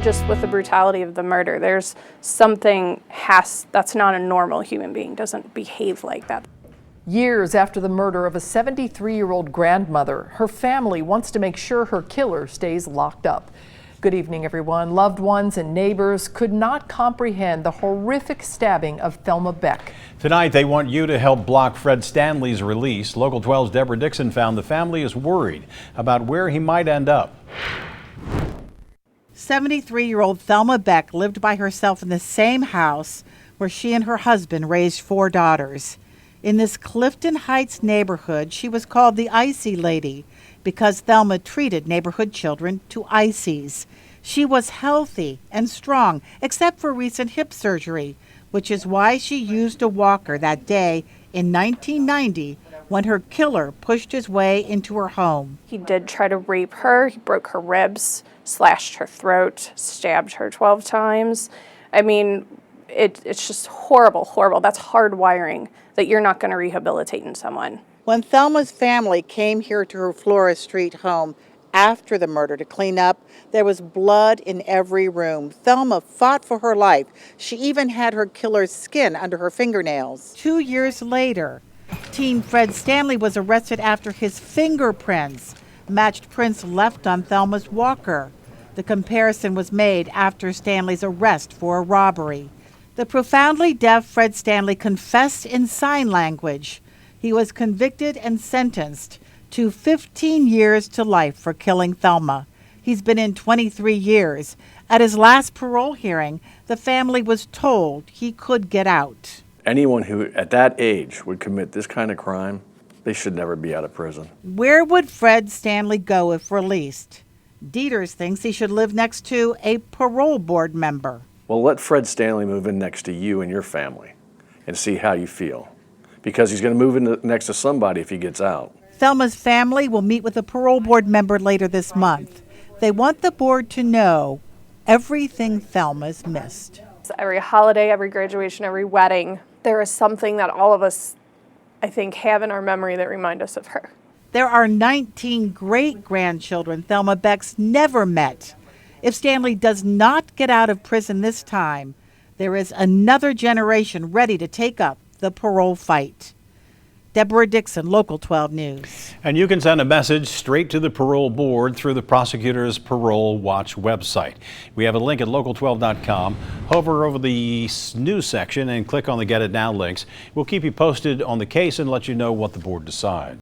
just with the brutality of the murder. There's something that's not a normal human being, doesn't behave like that. Years after the murder of a 73-year-old grandmother, her family wants to make sure her killer stays locked up. Good evening, everyone. Loved ones and neighbors could not comprehend the horrific stabbing of Thelma Beck. Tonight, they want you to help block Fred Stanley's release. Local 12's Deborah Dixon found the family is worried about where he might end up. 73-year-old Thelma Beck lived by herself in the same house where she and her husband raised 4 daughters. In this Clifton Heights neighborhood, she was called the Icee lady because Thelma treated neighborhood children to Icees. She was healthy and strong, except for recent hip surgery, which is why she used a walker that day in 1990 when her killer pushed his way into her home. He did try to rape her. He broke her ribs, slashed her throat, stabbed her 12 times. I mean, it's just horrible, horrible. That's hardwiring that you're not going to rehabilitate in someone. When Thelma's family came here to her Flora Street home after the murder to clean up, there was blood in every room. Thelma fought for her life. She even had her killer's skin under her fingernails. 2 years later, teen Fred Stanley was arrested after his fingerprints matched prints left on Thelma's walker. The comparison was made after Stanley's arrest for a robbery. The profoundly deaf Fred Stanley confessed in sign language. He was convicted and sentenced to 15 years to life for killing Thelma. He's been in 23 years. At his last parole hearing, the family was told he could get out. Anyone who at that age would commit this kind of crime, they should never be out of prison. Where would Fred Stanley go if released? Dieters thinks he should live next to a parole board member. Well, let Fred Stanley move in next to you and your family and see how you feel. Because he's going to move in next to somebody if he gets out. Thelma's family will meet with a parole board member later this month. They want the board to know everything Thelma's missed. Every holiday, every graduation, every wedding, there is something that all of us, I think, have in our memory that remind us of her. There are 19 great-grandchildren Thelma Beck's never met. If Stanley does not get out of prison this time, there is another generation ready to take up the parole fight. Deborah Dixon, Local 12 News. And you can send a message straight to the parole board through the prosecutor's Parole Watch website. We have a link at local12.com. Hover over the news section and click on the Get It Now links. We'll keep you posted on the case and let you know what the board decides.